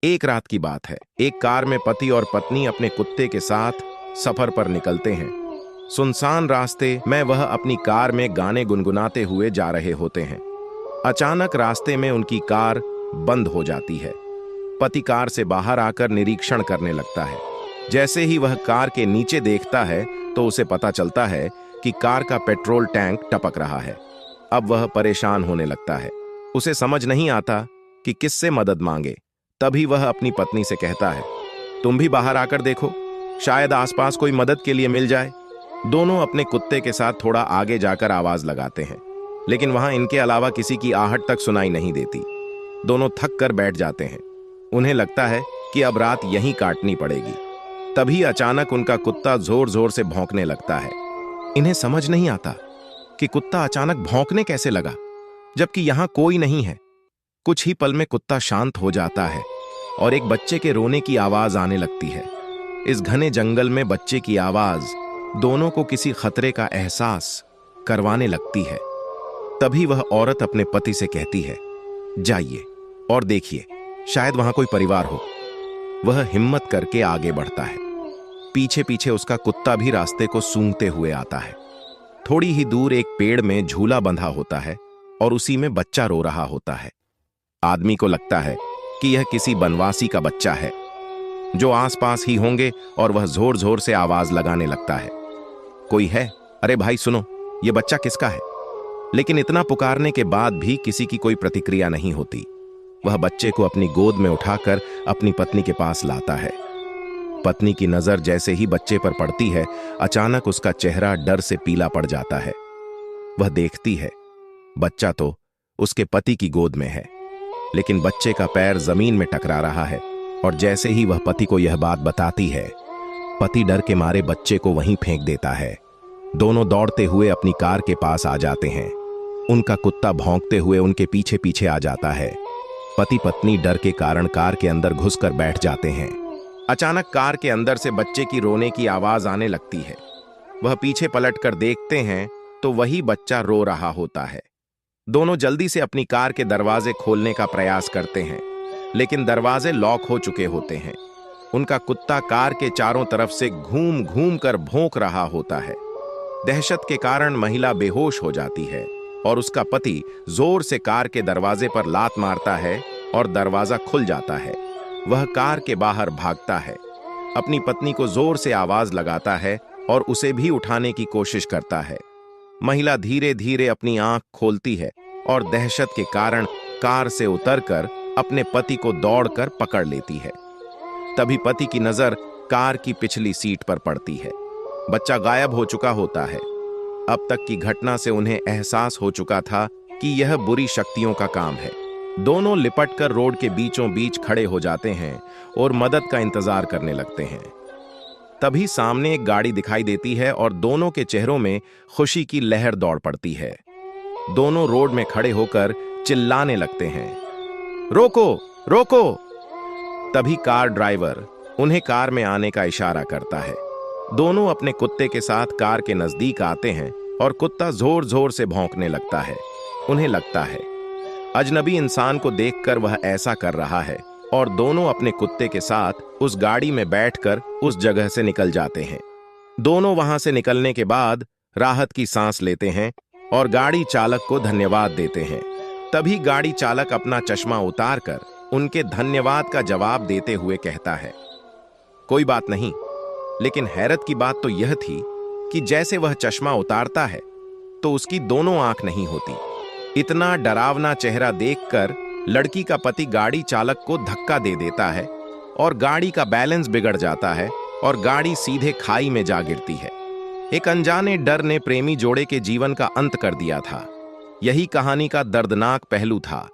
एक रात की बात है। एक कार में पति और पत्नी अपने कुत्ते के साथ सफर पर निकलते हैं। सुनसान रास्ते में वह अपनी कार में गाने गुनगुनाते हुए जा रहे होते हैं। अचानक रास्ते में उनकी कार बंद हो जाती है। पति कार से बाहर आकर निरीक्षण करने लगता है। जैसे ही वह कार के नीचे देखता है तो उसे पता चलता है कि कार का पेट्रोल टैंक टपक रहा है। अब वह परेशान होने लगता है। उसे समझ नहीं आता कि किससे मदद मांगे। तभी वह अपनी पत्नी से कहता है, तुम भी बाहर आकर देखो, शायद आसपास कोई मदद के लिए मिल जाए। दोनों अपने कुत्ते के साथ थोड़ा आगे जाकर आवाज लगाते हैं, लेकिन वहां इनके अलावा किसी की आहट तक सुनाई नहीं देती। दोनों थक कर बैठ जाते हैं। उन्हें लगता है कि अब रात यहीं काटनी पड़ेगी। तभी अचानक उनका कुत्ता जोर जोर से भौंकने लगता है। इन्हें समझ नहीं आता कि कुत्ता अचानक भौंकने कैसे लगा, जबकि यहां कोई नहीं है। कुछ ही पल में कुत्ता शांत हो जाता है और एक बच्चे के रोने की आवाज आने लगती है। इस घने जंगल में बच्चे की आवाज दोनों को किसी खतरे का एहसास करवाने लगती है। तभी वह औरत अपने पति से कहती है, जाइए और देखिए, शायद वहां कोई परिवार हो। वह हिम्मत करके आगे बढ़ता है। पीछे पीछे उसका कुत्ता भी रास्ते को सूंघते हुए आता है। थोड़ी ही दूर एक पेड़ में झूला बंधा होता है और उसी में बच्चा रो रहा होता है। आदमी को लगता है कि यह किसी बनवासी का बच्चा है जो आसपास ही होंगे और वह जोर जोर से आवाज लगाने लगता है, कोई है? अरे भाई सुनो, यह बच्चा किसका है? लेकिन इतना पुकारने के बाद भी किसी की कोई प्रतिक्रिया नहीं होती। वह बच्चे को अपनी गोद में उठाकर अपनी पत्नी के पास लाता है। पत्नी की नजर जैसे ही बच्चे पर पड़ती है, अचानक उसका चेहरा डर से पीला पड़ जाता है। वह देखती है, बच्चा तो उसके पति की गोद में है, लेकिन बच्चे का पैर जमीन में टकरा रहा है। और जैसे ही वह पति को यह बात बताती है, पति डर के मारे बच्चे को वहीं फेंक देता है। दोनों दौड़ते हुए अपनी कार के पास आ जाते हैं। उनका कुत्ता भौंकते हुए उनके पीछे पीछे आ जाता है। पति पत्नी डर के कारण कार के अंदर घुसकर बैठ जाते हैं। अचानक कार के अंदर से बच्चे की रोने की आवाज आने लगती है। वह पीछे पलटकर देखते हैं तो वही बच्चा रो रहा होता है। दोनों जल्दी से अपनी कार के दरवाजे खोलने का प्रयास करते हैं, लेकिन दरवाजे लॉक हो चुके होते हैं। उनका कुत्ता कार के चारों तरफ से घूम घूम कर भौंक रहा होता है। दहशत के कारण महिला बेहोश हो जाती है और उसका पति जोर से कार के दरवाजे पर लात मारता है और दरवाजा खुल जाता है। वह कार के बाहर भागता है, अपनी पत्नी को जोर से आवाज लगाता है और उसे भी उठाने की कोशिश करता है। महिला धीरे धीरे अपनी आंख खोलती है और दहशत के कारण कार से उतरकर अपने पति को दौड़कर पकड़ लेती है। तभी पति की नजर कार की पिछली सीट पर पड़ती है। बच्चा गायब हो चुका होता है। अब तक की घटना से उन्हें एहसास हो चुका था कि यह बुरी शक्तियों का काम है। दोनों लिपटकर रोड के बीचों बीच खड़े हो जाते हैं और मदद का इंतजार करने लगते हैं। तभी सामने एक गाड़ी दिखाई देती है और दोनों के चेहरों में खुशी की लहर दौड़ पड़ती है। दोनों रोड में खड़े होकर चिल्लाने लगते हैं, रोको रोको। तभी कार ड्राइवर उन्हें कार में आने का इशारा करता है। दोनों अपने कुत्ते के साथ कार के नजदीक आते हैं और कुत्ता जोर जोर से भौंकने लगता है। उन्हें लगता है अजनबी इंसान को देखकर वह ऐसा कर रहा है और दोनों अपने कुत्ते के साथ उस गाड़ी में बैठकर उस जगह से निकल जाते हैं। दोनों वहां से निकलने के बाद राहत की सांस लेते हैं और गाड़ी चालक को धन्यवाद देते हैं। तभी गाड़ी चालक अपना चश्मा उतारकर उनके धन्यवाद का जवाब देते हुए कहता है, कोई बात नहीं। लेकिन हैरत की बात तो यह थी कि जैसे वह चश्मा उतारता है तो उसकी दोनों आंख नहीं होती। इतना डरावना चेहरा देखकर लड़की का पति गाड़ी चालक को धक्का दे देता है और गाड़ी का बैलेंस बिगड़ जाता है और गाड़ी सीधे खाई में जा गिरती है। एक अनजाने डर ने प्रेमी जोड़े के जीवन का अंत कर दिया था। यही कहानी का दर्दनाक पहलू था।